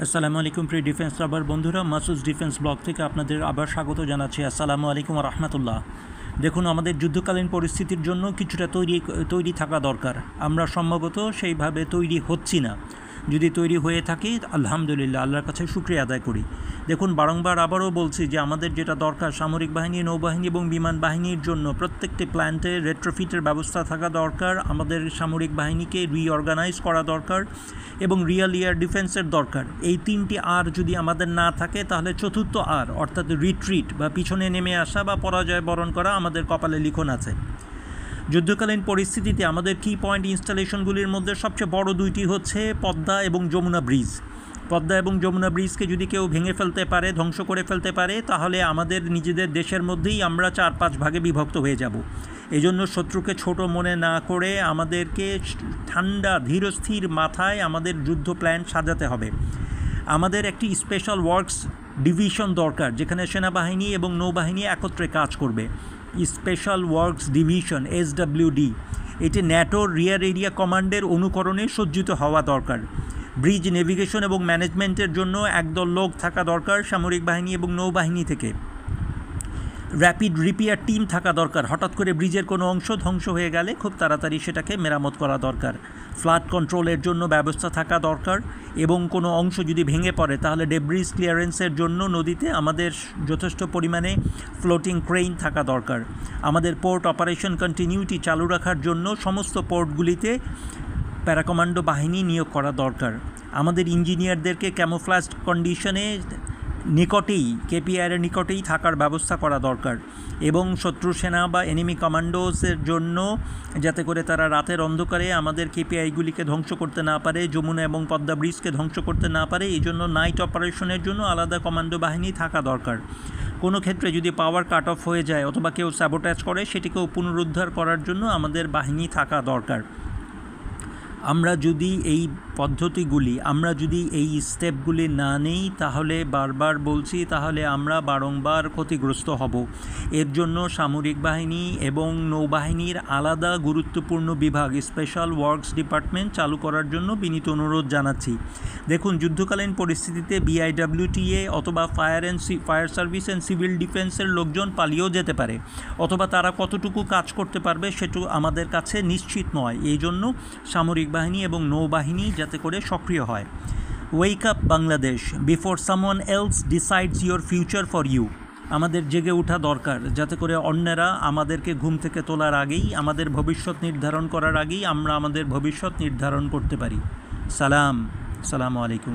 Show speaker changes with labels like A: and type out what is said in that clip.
A: আসসালামু আলাইকুম প্রিয় ডিফেন্স লাভার বন্ধুরা, মাসুদ ডিফেন্স ব্লগ থেকে আপনাদের আবার স্বাগত জানাচ্ছি। আসসালামু আলাইকুম রাহমাতুল্লাহ। দেখুন, আমাদের যুদ্ধকালীন পরিস্থিতির জন্য কিছুটা তৈরি থাকা দরকার। আমরা সম্ভবত সেইভাবে তৈরি হচ্ছি না। যদি তৈরি হয়ে থাকি, আলহামদুলিল্লাহ, আল্লাহর কাছে শুকরিয়া আদায় করি। দেখুন, বারংবার আবারও বলছি যে আমাদের যেটা দরকার, সামরিক বাহিনী, নৌবাহিনী এবং বিমান বাহিনীর জন্য প্রত্যেকটি প্ল্যান্টে রেট্রোফিটের ব্যবস্থা থাকা দরকার। আমাদের সামরিক বাহিনীকে রিঅর্গানাইজ করা দরকার এবং রিয়েল এয়ার ডিফেন্সের দরকার। এই তিনটি আর যদি আমাদের না থাকে, তাহলে চতুর্থ আর অর্থাৎ রিট্রিট বা পিছনে নেমে আসা বা পরাজয় বরণ করা আমাদের কপালে লিখন আছে। যুদ্ধকালীন পরিস্থিতিতে আমাদের কি পয়েন্ট ইনস্টলেশনগুলির মধ্যে সবচেয়ে বড় দুইটি হচ্ছে পদ্মা এবং যমুনা ব্রিজ। পদ্মা এবং যমুনা ব্রিজকে যদি কেউ ভেঙে ফেলতে পারে, ধ্বংস করে ফেলতে পারে, তাহলে আমাদের নিজেদের দেশের মধ্যেই আমরা 4-5 ভাগে বিভক্ত হয়ে যাব। এই জন্য শত্রুকে ছোট মনে না করে আমাদেরকে ঠান্ডা ধীরস্থির মাথায় আমাদের যুদ্ধ প্ল্যান সাজাতে হবে। আমাদের একটি স্পেশাল ওয়ার্কস ডিভিশন দরকার, যেখানে সেনাবাহিনী এবং নৌবাহিনী একত্রে কাজ করবে। স্পেশাল ওয়ার্কস ডিভিশন SWD, এটি ন্যাটোর রিয়ার এরিয়া কমান্ডের অনুকরণে সজ্জিত হওয়া দরকার। ব্রিজ নেভিগেশন এবং ম্যানেজমেন্টের জন্য একদল লোক থাকা দরকার সামরিক বাহিনী এবং নৌবাহিনী থেকে। র্যাপিড রিপেয়ার টিম থাকা দরকার। হঠাৎ করে ব্রিজের কোনো অংশ ধ্বংস হয়ে গেলে খুব তাড়াতাড়ি সেটাকে মেরামত করা দরকার। ফ্লাড কন্ট্রোলের জন্য ব্যবস্থা থাকা দরকার এবং কোনো অংশ যদি ভেঙে পড়ে, তাহলে ডেব্রিজ ক্লিয়ারেন্সের জন্য নদীতে আমাদের যথেষ্ট পরিমাণে ফ্লোটিং ক্রেইন থাকা দরকার। আমাদের পোর্ট অপারেশন কন্টিনিউটি চালু রাখার জন্য সমস্ত পোর্টগুলিতে প্যারাকমান্ডো বাহিনী নিয়োগ করা দরকার। আমাদের ইঞ্জিনিয়ারদেরকে ক্যামোফ্লাজড কন্ডিশনে নিকটেই, কেপিআইয়ের নিকটেই থাকার ব্যবস্থা করা দরকার এবং শত্রু সেনা বা এনিমি কমান্ডোসের জন্য, যাতে করে তারা রাতের অন্ধকারে আমাদের কেপিআইগুলিকে ধ্বংস করতে না পারে, যমুনা এবং পদ্মা ব্রিজকে ধ্বংস করতে না পারে, এই জন্য নাইট অপারেশনের জন্য আলাদা কমান্ডো বাহিনী থাকা দরকার। কোনো ক্ষেত্রে যদি পাওয়ার কাট অফ হয়ে যায় অথবা কেউ স্যাবোটাজ করে, সেটিকেও পুনরুদ্ধার করার জন্য আমাদের বাহিনী থাকা দরকার। আমরা যদি এই পদ্ধতিগুলি, আমরা যদি এই স্টেপগুলি না নেই, তাহলে বারবার বলছি, তাহলে আমরা বারংবার ক্ষতিগ্রস্ত হব। এর জন্য সামরিক বাহিনী এবং নৌবাহিনীর আলাদা গুরুত্বপূর্ণ বিভাগ, স্পেশাল ওয়ার্কস ডিপার্টমেন্ট চালু করার জন্য বিনীত অনুরোধ জানাচ্ছি। দেখুন, যুদ্ধকালীন পরিস্থিতিতে BIWTA অথবা ফায়ার সার্ভিস অ্যান্ড সিভিল ডিফেন্সের লোকজন পালিয়েও যেতে পারে, অথবা তারা কতটুকু কাজ করতে পারবে সেটু আমাদের কাছে নিশ্চিত নয়। এই জন্য সামরিক বাহিনী এবং নৌবাহিনী যাতে করে সক্রিয় হয়। Wake up Bangladesh, before someone else decides your future for you. আমাদের জেগে ওঠা দরকার, যাতে করে অন্যেরা আমাদেরকে ঘুম থেকে তোলার আগেই, আমাদের ভবিষ্যৎ নির্ধারণ করার আগেই আমরা আমাদের ভবিষ্যৎ নির্ধারণ করতে পারি। সালামু আলাইকুম।